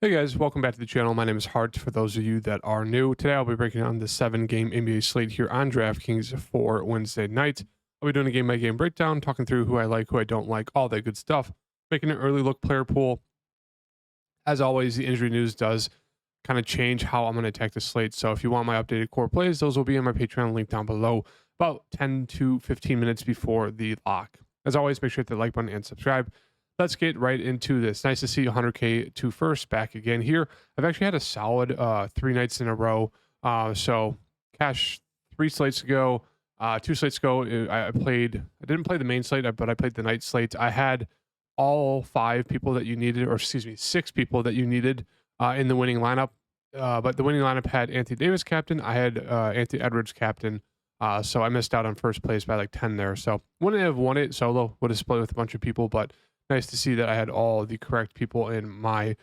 Hey guys, welcome back to the channel. My name is Hart. For those of you that are new, today I'll be breaking down the 7-game NBA slate here on DraftKings for Wednesday night. I'll be doing a game-by-game breakdown, talking through who I like, who I don't like, all that good stuff, making an early look player pool. As always, the injury news does kind of change how I'm going to attack the slate. So if you want my updated core plays, those will be in my Patreon link down below, about 10 to 15 minutes before the lock. As always, make sure to hit the like button and subscribe. Let's get right into this. Nice to see 100K to first back again here. I've actually had a solid 3 nights in a row. So cash 3 slates ago, 2 slates ago, I didn't play the main slate, but I played the night slate. I had all 5 people that you needed, or excuse me, 6 people that you needed in the winning lineup. But the winning lineup had Anthony Davis captain. I had Anthony Edwards captain. So I missed out on first place by like 10 there. So wouldn't have won it solo, would have split with a bunch of people, but nice to see that I had all the correct people in my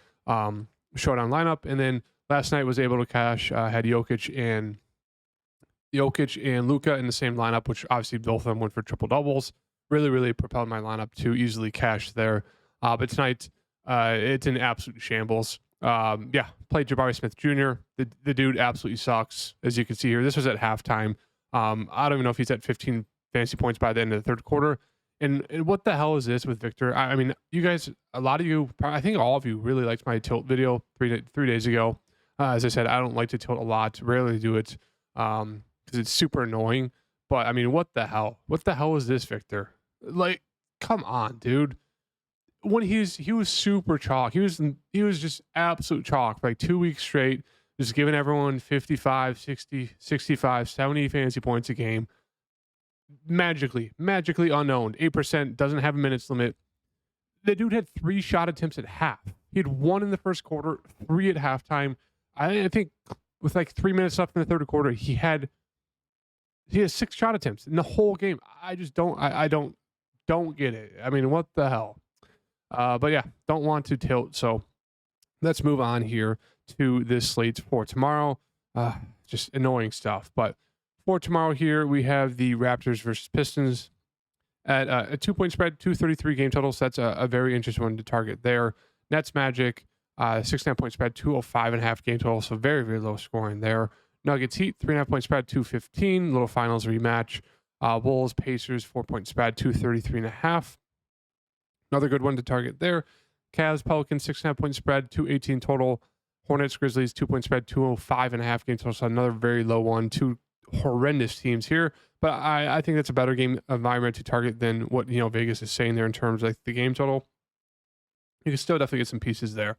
showdown lineup. And then last night was able to cash. Had Jokic and Luka in the same lineup, which obviously both of them went for triple doubles. Really propelled my lineup to easily cash there. But tonight, it's in absolute shambles. Played Jabari Smith Jr. The dude absolutely sucks, as you can see here. This was at halftime. I don't even know if he's at 15 fantasy points by the end of the third quarter. And what the hell is this with Victor? I mean, you guys, a lot of you, I think all of you really liked my tilt video three days ago. As I said, I don't like to tilt a lot, rarely do it because it's super annoying. But I mean, what the hell? What the hell is this, Victor? Like, come on, dude. When he was super chalk. He was just absolute chalk for like 2 weeks straight, just giving everyone 55, 60, 65, 70 fantasy points a game. Magically unknown. 8%, doesn't have a minutes limit. The dude had 3 shot attempts at half. He had 1 in the first quarter, 3 at halftime. I think with like 3 minutes left in the third quarter, he had 6 shot attempts in the whole game. I just don't get it. I mean, what the hell? But yeah, don't want to tilt. So let's move on here to this slate for tomorrow. Just annoying stuff. But for tomorrow here, we have the Raptors versus Pistons at a 2-point spread, 233 game total. So that's a very interesting one to target there. Nets Magic, 6.5-point spread, 205.5 game total. So very low scoring there. Nuggets Heat, 3.5-point spread, 215. Little finals rematch. Bulls Pacers, 4-point spread, 233.5. Another good one to target there. Cavs Pelicans, 6.5-point spread, 218 total. Hornets Grizzlies, 2-point spread, 205.5 game total. So another very low one. Two horrendous teams here, but I think that's a better game environment to target than what Vegas is saying there in terms of like the game total. You can still definitely get some pieces there.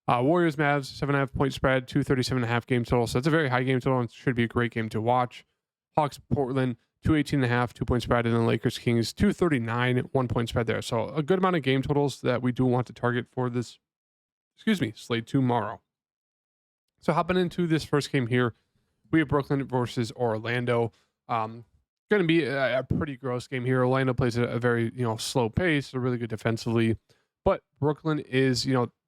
Warriors Mavs, 7.5-point spread, 237.5 game total. So that's a very high game total and should be a great game to watch. Hawks Portland, 218.5, 2-point spread, and then Lakers Kings, 239, 1-point spread there. So a good amount of game totals that we do want to target for this slate tomorrow. So hopping into this first game here, we have Brooklyn versus Orlando. Going to be a pretty gross game here. Orlando plays at a very slow pace. They're really good defensively, but Brooklyn is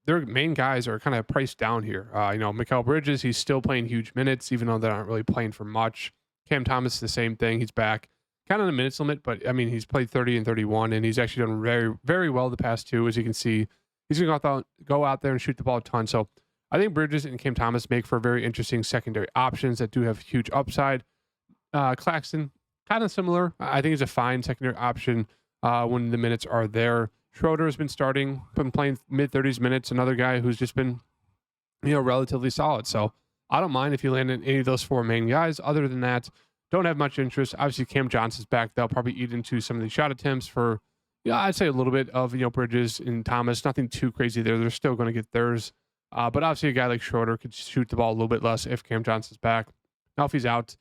their main guys are kind of priced down here. Mikal Bridges, he's still playing huge minutes, even though they're not really playing for much. Cam Thomas, the same thing. He's back, kind of on the minutes limit, but I mean he's played 30 and 31, and he's actually done very well the past 2. As you can see, he's gonna go out there and shoot the ball a ton. So I think Bridges and Cam Thomas make for very interesting secondary options that do have huge upside. Claxton, kind of similar. I think he's a fine secondary option when the minutes are there. Schroeder has been playing mid-30s minutes. Another guy who's just been, relatively solid. So I don't mind if you land in any of those 4 main guys. Other than that, don't have much interest. Obviously, Cam Johnson's back. They'll probably eat into some of the shot attempts for, I'd say a little bit of, Bridges and Thomas. Nothing too crazy there. They're still going to get theirs. But obviously a guy like Schroeder could shoot the ball a little bit less if Cam Johnson's back. Now if he's out,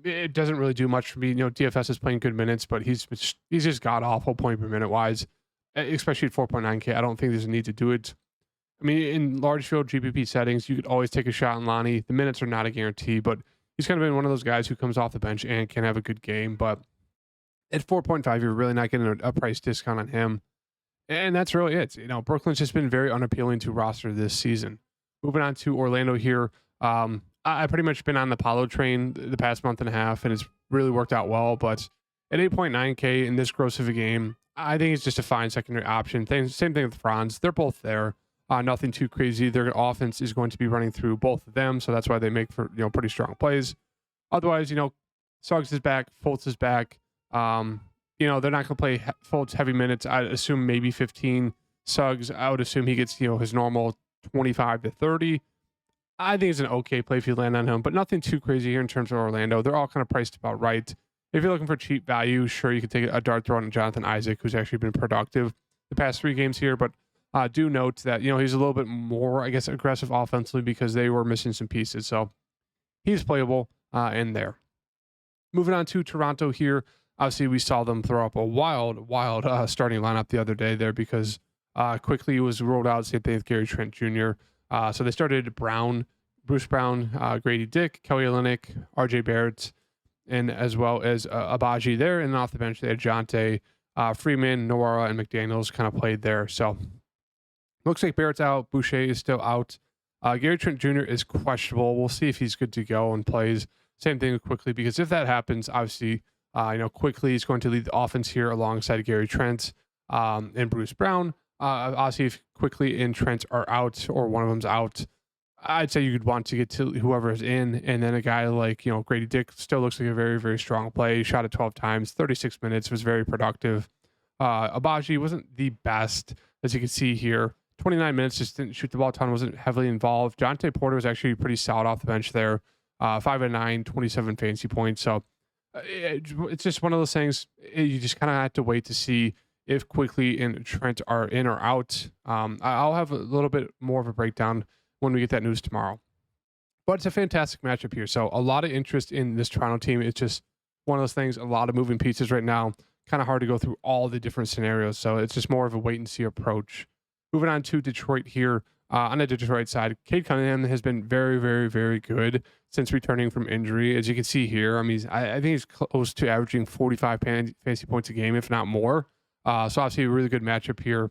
it doesn't really do much for me. DFS is playing good minutes, but he's just god awful point per minute wise, especially at 4.9K. I don't think there's a need to do it. I mean, in large field GPP settings, you could always take a shot on Lonnie. The minutes are not a guarantee, but he's kind of been one of those guys who comes off the bench and can have a good game. But at 4.5, you're really not getting a price discount on him. And that's really it. Brooklyn's just been very unappealing to roster this season. Moving on to Orlando here. I pretty much been on the Paolo train the past month and a half, and it's really worked out well. But at 8.9K in this gross of a game, I think it's just a fine secondary option. Same thing with Franz. They're both there. Nothing too crazy. Their offense is going to be running through both of them, so that's why they make for pretty strong plays. Otherwise, Suggs is back, Fultz is back. They're not going to play Fultz heavy minutes. I assume maybe 15. Suggs, I would assume he gets his normal 25 to 30. I think it's an okay play if you land on him, but nothing too crazy here in terms of Orlando. They're all kind of priced about right. If you're looking for cheap value, sure, you could take a dart throw on Jonathan Isaac, who's actually been productive the past 3 games here. But do note that, he's a little bit more, I guess, aggressive offensively because they were missing some pieces. So he's playable in there. Moving on to Toronto here. Obviously, we saw them throw up a wild starting lineup the other day there because quickly was rolled out, same thing with Gary Trent Jr. So they started Bruce Brown, Grady Dick, Kelly Olynyk, RJ Barrett, and as well as Abaji there. And off the bench, they had Jonte, Freeman, Noara, and McDaniels kind of played there. So looks like Barrett's out. Boucher is still out. Gary Trent Jr. is questionable. We'll see if he's good to go and plays. Same thing with Quickly, because if that happens, obviously, Quickly is going to lead the offense here alongside Gary Trent and Bruce Brown. Obviously, if Quickly and Trent are out or one of them's out, I'd say you could want to get to whoever is in. And then a guy like, Grady Dick still looks like a very, very strong play. He shot it 12 times, 36 minutes, was very productive. Abaji wasn't the best, as you can see here. 29 minutes, just didn't shoot the ball a ton, wasn't heavily involved. Jonte Porter was actually pretty solid off the bench there. 5 and 9, 27 fantasy points. So it's just one of those things. You just kind of have to wait to see if Quickly and Trent are in or out. I'll have a little bit more of a breakdown when we get that news tomorrow. But it's a fantastic matchup here. So a lot of interest in this Toronto team. It's just one of those things, a lot of moving pieces right now. Kind of hard to go through all the different scenarios. So it's just more of a wait and see approach. Moving on to Detroit here. On the Detroit side, Cade Cunningham has been very, very, very good since returning from injury. As you can see here, I think he's close to averaging 45 fantasy points a game, if not more. So obviously a really good matchup here.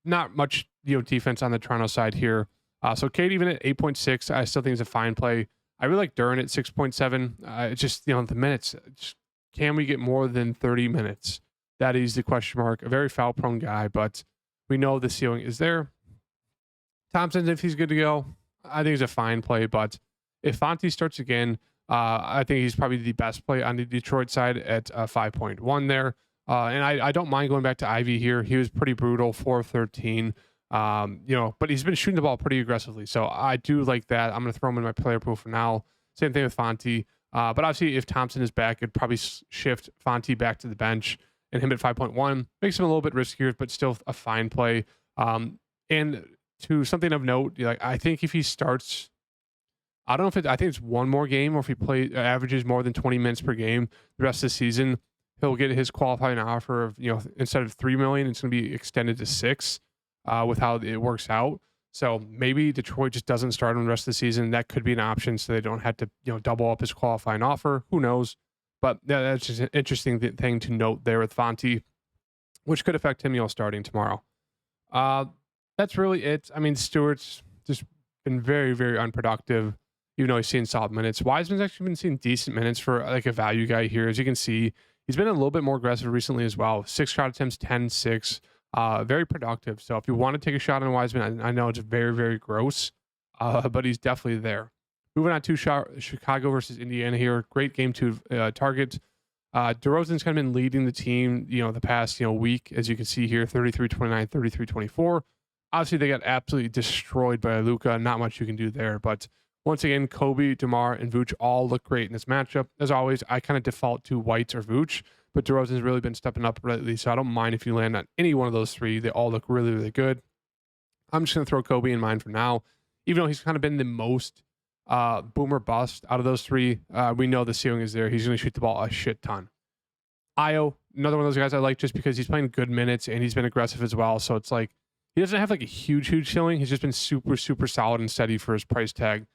Not much defense on the Toronto side here. So Cade even at 8.6, I still think is a fine play. I really like Duren at 6.7. It's just the minutes. Can we get more than 30 minutes? That is the question mark. A very foul prone guy, but we know the ceiling is there. Thompson, if he's good to go, I think he's a fine play. But if Fonte starts again, I think he's probably the best play on the Detroit side at 5.1 there. And I don't mind going back to Ivy here. He was pretty brutal, 4 of 13. But he's been shooting the ball pretty aggressively. So I do like that. I'm going to throw him in my player pool for now. Same thing with Fonte. But obviously, if Thompson is back, it'd probably shift Fonte back to the bench. And him at 5.1 makes him a little bit riskier, but still a fine play. And to something of note, I think if he starts, I don't know if I think it's one more game, or if he averages more than 20 minutes per game the rest of the season, he'll get his qualifying offer of instead of $3 million, it's going to be extended to $6 with how it works out. So maybe Detroit just doesn't start him the rest of the season. That could be an option, so they don't have to double up his qualifying offer. Who knows? But that's just an interesting thing to note there with Fonte, which could affect him, starting tomorrow. That's really it. Stewart's just been very, very unproductive, even though he's seen solid minutes. Wiseman's actually been seeing decent minutes for like a value guy here. As you can see, he's been a little bit more aggressive recently as well. 6 shot attempts, 10-6. Very productive. So if you want to take a shot on Wiseman, I know it's very, very gross, but he's definitely there. Moving on to Chicago versus Indiana here. Great game to target. DeRozan's kind of been leading the team, the past, week, as you can see here, 33-29, 33-24. Obviously, they got absolutely destroyed by Luka. Not much you can do there. But once again, Kobe, DeMar, and Vooch all look great in this matchup. As always, I kind of default to White or Vooch, but DeRozan's really been stepping up lately, so I don't mind if you land on any one of those 3. They all look really, really good. I'm just going to throw Kobe in mine for now. Even though he's kind of been the most boomer bust out of those 3, we know the ceiling is there. He's going to shoot the ball a shit ton. Io, another one of those guys I like just because he's playing good minutes and he's been aggressive as well. So it's like he doesn't have like a huge ceiling. He's just been super, super solid and steady for his price tag.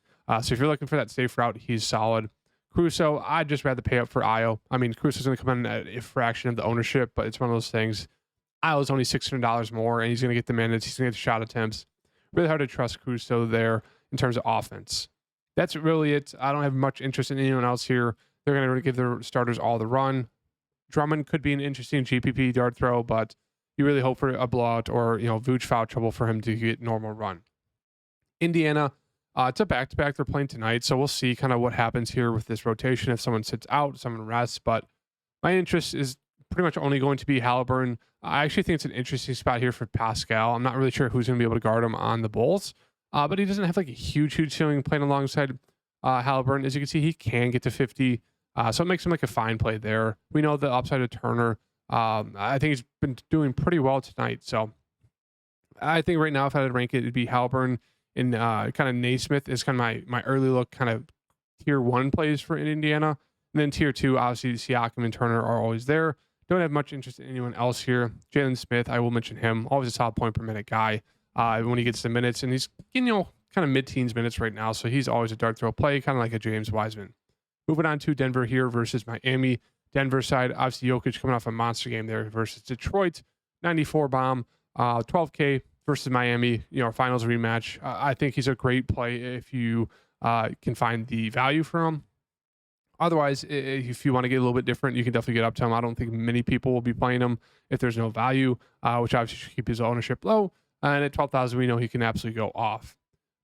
So if you're looking for that safe route, he's solid. Caruso, I'd just rather pay up for Io. Caruso's going to come in at a fraction of the ownership, but it's one of those things. Io's only $600 more, and he's going to get the minutes. He's going to get the shot attempts. Really hard to trust Caruso there in terms of offense. That's really it. I don't have much interest in anyone else here. They're going to give their starters all the run. Drummond could be an interesting GPP dart throw, but you really hope for a blowout or, Vooch foul trouble for him to get normal run. Indiana, it's a back-to-back they're playing tonight, so we'll see kind of what happens here with this rotation if someone sits out, someone rests, but my interest is pretty much only going to be Halliburton. I actually think it's an interesting spot here for Pascal. I'm not really sure who's going to be able to guard him on the Bulls, but he doesn't have like a huge ceiling playing alongside Halliburton. As you can see, he can get to 50, so it makes him like a fine play there. We know the upside of Turner. I think he's been doing pretty well tonight, so I think right now if I had to rank it, it'd be Halliburton and kind of Naismith is kind of my early look kind of tier 1 plays for Indiana. And then tier 2, obviously Siakam and Turner are always there. Don't have much interest in anyone else here. Jalen Smith, I will mention him. Always a solid point per minute guy when he gets the minutes. And he's getting, kind of mid-teens minutes right now. So he's always a dart throw play, kind of like a James Wiseman. Moving on to Denver here versus Miami. Denver side, obviously Jokic coming off a monster game there versus Detroit. 94 bomb, 12K versus Miami, finals rematch. I think he's a great play if you can find the value for him. Otherwise, if you want to get a little bit different, you can definitely get up to him. I don't think many people will be playing him if there's no value, which obviously should keep his ownership low. And at 12,000, we know he can absolutely go off.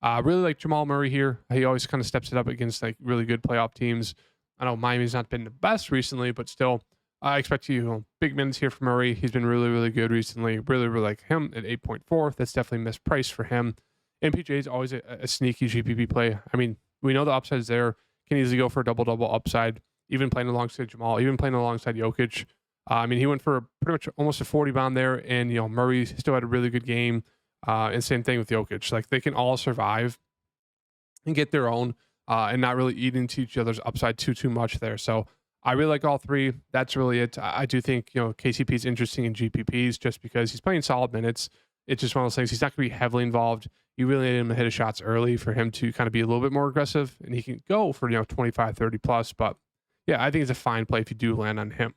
Really like Jamal Murray here. He always kind of steps it up against like really good playoff teams. I know Miami's not been the best recently, but still, I expect big minutes here for Murray. He's been really good recently. Really like him at 8.4. That's definitely mispriced for him. MPJ is always a sneaky GPP play. I mean, we know the upside is there. Can easily go for a double-double upside, even playing alongside Jamal, even playing alongside Jokic. I mean, he went for pretty much almost a 40 bomb there, and, Murray still had a really good game. And same thing with Jokic. Like, they can all survive and get their own and not really eat into each other's upside too much there. So I really like all three. That's really it. I do think, KCP is interesting in GPPs just because he's playing solid minutes. It's just one of those things. He's not going to be heavily involved. You really need him to hit his shots early for him to kind of be a little bit more aggressive, and he can go for 25, 30 plus. But yeah, I think it's a fine play if you do land on him.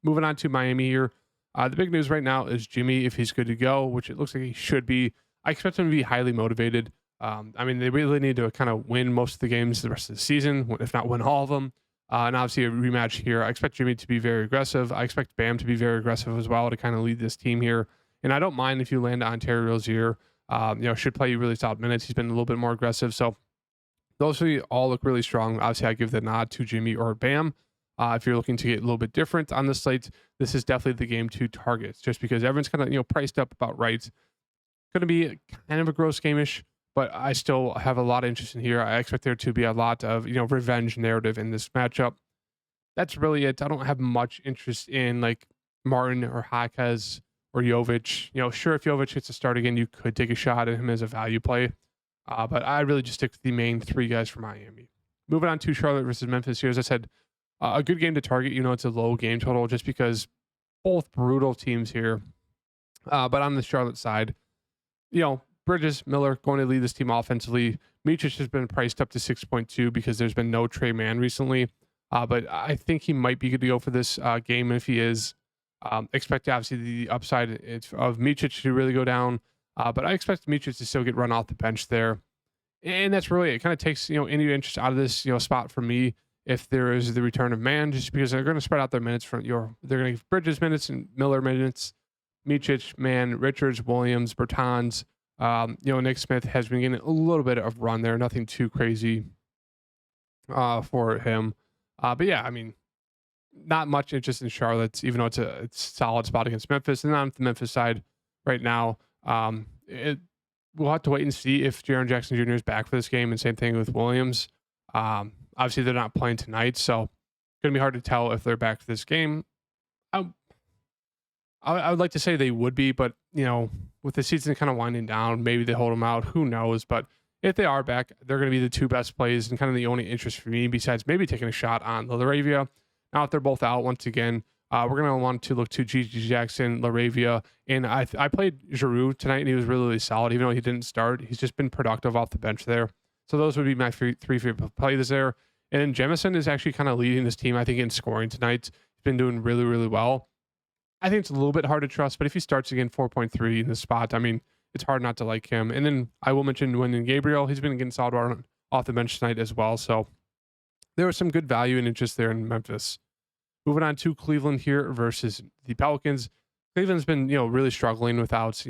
Moving on to Miami here. The big news right now is Jimmy, if he's good to go, which it looks like he should be. I expect him to be highly motivated. I mean, they really need to kind of win most of the games the rest of the season, if not win all of them. And obviously a rematch here. I expect Jimmy to be very aggressive. I expect Bam to be very aggressive as well to kind of lead this team here. And I don't mind if you land on Terry Rozier. Should play really solid minutes. He's been a little bit more aggressive. So those three all look really strong. Obviously, I give the nod to Jimmy or Bam. If you're looking to get a little bit different on the slate, this is definitely the game to target, just because everyone's kind of priced up about right. Going to be kind of a gross game-ish, but I still have a lot of interest in here. I expect there to be a lot of revenge narrative in this matchup. That's really it. I don't have much interest in like Martin or Jaquez or Jovic. Sure, if Jovic hits a start again, you could take a shot at him as a value play. But I really just stick to the main three guys for Miami. Moving on to Charlotte versus Memphis here. As I said, a good game to target. It's a low game total just because both brutal teams here. But on the Charlotte side, Bridges, Miller going to lead this team offensively. Mičić has been priced up to 6.2 because there's been no Trey Mann recently. But I think he might be good to go for this game. And if he is, expect obviously the upside of Mičić to really go down, but I expect Mičić to still get run off the bench there, and that's really it. Kind of takes any interest out of this spot for me if there is the return of Mann, just because they're going to spread out their minutes from they're going to give Bridges minutes and Miller minutes, Mičić, Mann, Richards, Williams, Bertans. Nick Smith has been getting a little bit of run there, nothing too crazy for him, but yeah, I mean, not much interest in Charlotte, even though it's a solid spot against Memphis. And on the Memphis side right now, we'll have to wait and see if Jaren Jackson Jr. is back for this game, and same thing with Williams. Obviously, they're not playing tonight, so it's going to be hard to tell if they're back for this game. I would like to say they would be, but, with the season kind of winding down, maybe they hold them out. Who knows? But if they are back, they're going to be the two best plays and kind of the only interest for me besides maybe taking a shot on LaRavia. Now, if they're both out once again, we're going to want to look to G.G. Jackson, LaRavia, and I played Giroux tonight, and he was really solid. Even though he didn't start, he's just been productive off the bench there. So those would be my three favorite plays there. And then Jemison is actually kind of leading this team, I think, in scoring tonight. He's been doing really well. I think it's a little bit hard to trust, but if he starts again 4.3 in this spot, I mean, it's hard not to like him. And then I will mention Wyndon Gabriel. He's been getting solid off the bench tonight as well. So there was some good value and interest there in Memphis. Moving on to Cleveland here versus the Pelicans. Cleveland's been, really struggling without,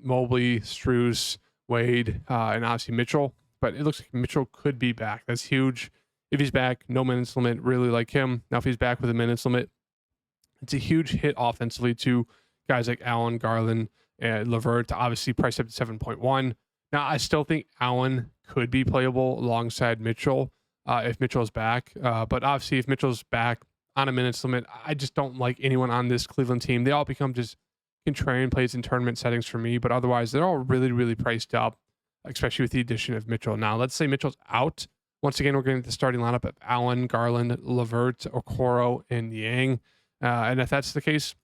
Mobley, Strus, Wade, and obviously Mitchell. But it looks like Mitchell could be back. That's huge. If he's back, no minutes limit, really like him. Now, if he's back with a minutes limit, it's a huge hit offensively to guys like Allen, Garland, and Levert. Obviously, priced up to 7.1. Now, I still think Allen could be playable alongside Mitchell if Mitchell's back. But obviously, if Mitchell's back on a minutes limit, I just don't like anyone on this Cleveland team. They all become just contrarian plays in tournament settings for me. But otherwise, they're all really, really priced up, especially with the addition of Mitchell. Now, let's say Mitchell's out. Once again, we're getting the starting lineup of Allen, Garland, Levert, Okoro, and Yang. And if that's the case,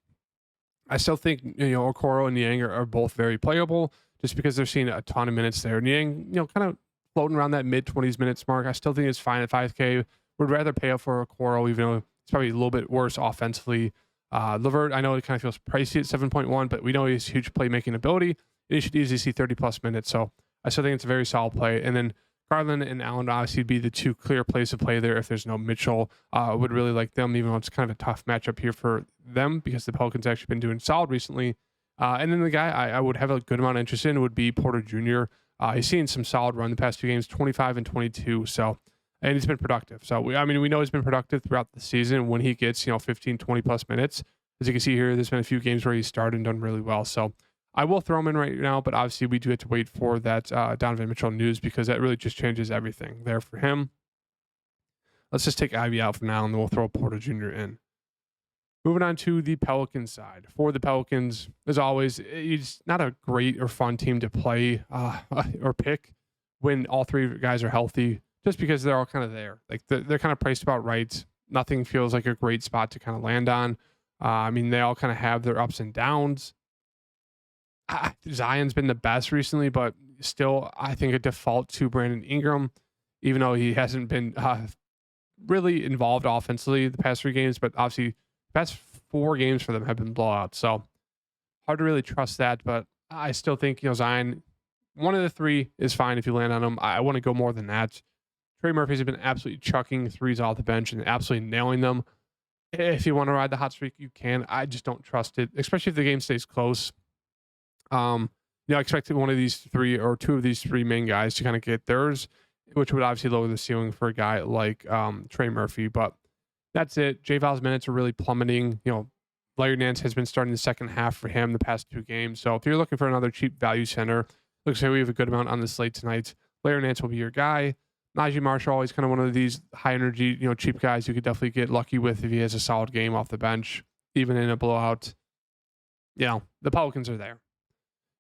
I still think, Okoro and Yang are both very playable just because they're seeing a ton of minutes there. And Yang, kind of floating around that mid-20s minutes mark. I still think it's fine at 5K. Would rather pay up for Okoro, even though it's probably a little bit worse offensively. Levert, I know it kind of feels pricey at 7.1, but we know he has huge playmaking ability, and he should easily see 30-plus minutes. So I still think it's a very solid play. And then Garland and Allen obviously be the two clear plays to play there if there's no Mitchell. Would really like them, even though it's kind of a tough matchup here for them because the Pelicans actually been doing solid recently. And then the guy I would have a good amount of interest in would be Porter Jr. He's seen some solid run the past few games, 25 and 22. And he's been productive. So we know he's been productive throughout the season when he gets, 15, 20 plus minutes. As you can see here, there's been a few games where he's started and done really well. So I will throw him in right now, but obviously we do have to wait for that Donovan Mitchell news because that really just changes everything there for him. Let's just take Ivy out for now, and then we'll throw Porter Jr. in. Moving on to the Pelicans side. For the Pelicans, as always, it's not a great or fun team to play or pick when all three guys are healthy, just because they're all kind of there. Like they're kind of priced about right. Nothing feels like a great spot to kind of land on. They all kind of have their ups and downs. Zion's been the best recently, but still, I think a default to Brandon Ingram, even though he hasn't been really involved offensively the past 3 games, but obviously the past 4 games for them have been blowouts. So hard to really trust that, but I still think, Zion, one of the 3 is fine if you land on him. I want to go more than that. Trey Murphy's been absolutely chucking threes off the bench and absolutely nailing them. If you want to ride the hot streak, you can. I just don't trust it, especially if the game stays close. I expected one of these 3 or 2 of these 3 main guys to kind of get theirs, which would obviously lower the ceiling for a guy like Trey Murphy. But that's it. J-Val's minutes are really plummeting. Larry Nance has been starting the second half for him the past 2 games. So if you're looking for another cheap value center, looks like we have a good amount on the slate tonight. Larry Nance will be your guy. Najee Marshall is kind of one of these high energy, cheap guys you could definitely get lucky with if he has a solid game off the bench, even in a blowout. The Pelicans are there.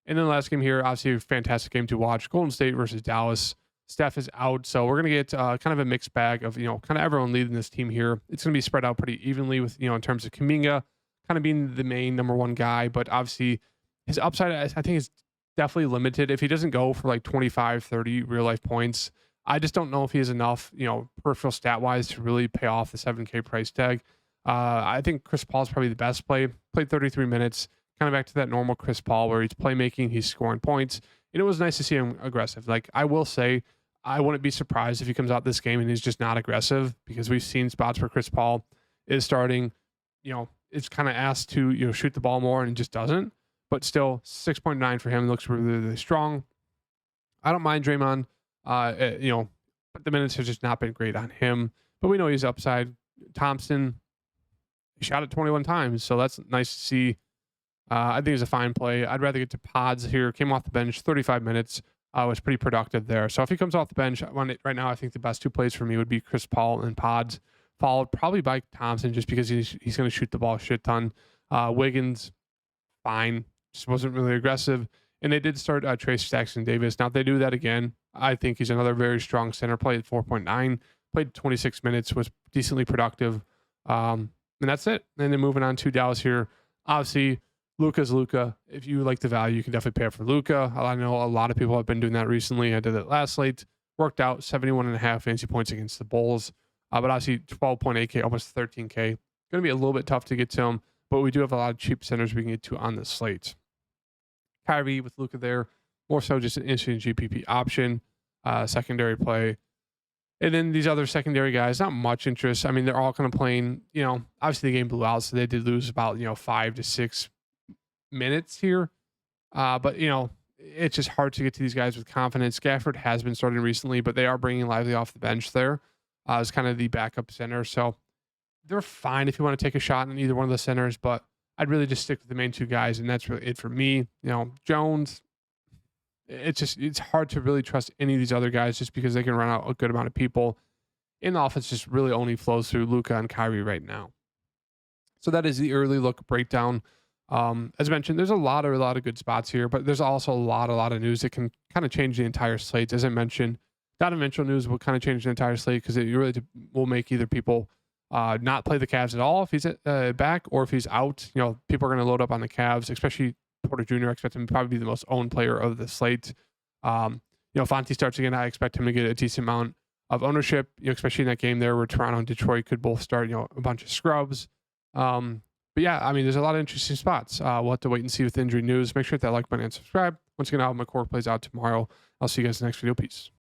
And then the last game here, obviously a fantastic game to watch. Golden State versus Dallas. Steph is out, so we're going to get kind of a mixed bag of, kind of everyone leading this team here. It's going to be spread out pretty evenly with, in terms of Kuminga kind of being the main number 1 guy, but obviously his upside, I think, is definitely limited. If he doesn't go for like 25, 30 real-life points, I just don't know if he has enough, peripheral stat-wise to really pay off the 7K price tag. I think Chris Paul is probably the best play. Played 33 minutes, kind of back to that normal Chris Paul where he's playmaking, he's scoring points. And it was nice to see him aggressive. Like, I will say, I wouldn't be surprised if he comes out this game and he's just not aggressive, because we've seen spots where Chris Paul is starting, it's kind of asked to, shoot the ball more and just doesn't. But still, 6.9 for him looks really, really strong. I don't mind Draymond. But the minutes have just not been great on him. But we know he's upside. Thompson, he shot it 21 times, so that's nice to see. I think it's a fine play. I'd rather get to Pods here. Came off the bench, 35 minutes. Was pretty productive there. So if he comes off the bench, right now I think the best 2 plays for me would be Chris Paul and Pods, followed probably by Thompson, just because he's going to shoot the ball a shit ton. Wiggins, fine. Just wasn't really aggressive. And they did start Trace Jackson Davis. Now, if they do that again, I think he's another very strong center. Played 4.9, played 26 minutes, was decently productive. And that's it. And then moving on to Dallas here. Obviously, Luka's Luka. If you like the value, you can definitely pay up for Luka. I know a lot of people have been doing that recently. I did it last slate. Worked out 71.5 fantasy points against the Bulls. But obviously, 12.8K, almost 13K. Going to be a little bit tough to get to him. But we do have a lot of cheap centers we can get to on this slate. Kyrie with Luka there, more so just an instant GPP option, secondary play. And then these other secondary guys, not much interest. They're all kind of playing, obviously the game blew out, so they did lose about, 5 to 6 minutes here. But it's just hard to get to these guys with confidence. Gafford has been starting recently, but they are bringing Lively off the bench there as kind of the backup center. So they're fine if you want to take a shot in either one of the centers, but I'd really just stick with the main two guys, and that's really it for me. Jones, it's hard to really trust any of these other guys just because they can run out a good amount of people. And the offense just really only flows through Luka and Kyrie right now. So that is the early look breakdown. As I mentioned, there's a lot of good spots here, but there's also a lot of news that can kind of change the entire slate. As I mentioned, Donovan Mitchell news will kind of change the entire slate because it really will make either people not play the Cavs at all if he's back, or if he's out. People are going to load up on the Cavs, especially Porter Jr. I expect him to probably be the most owned player of the slate. Fonte starts again. I expect him to get a decent amount of ownership, especially in that game there where Toronto and Detroit could both start, a bunch of scrubs. But yeah, I mean, there's a lot of interesting spots. We'll have to wait and see with injury news. Make sure to hit that like button and subscribe. Once again, I'll have my core plays out tomorrow. I'll see you guys in the next video. Peace.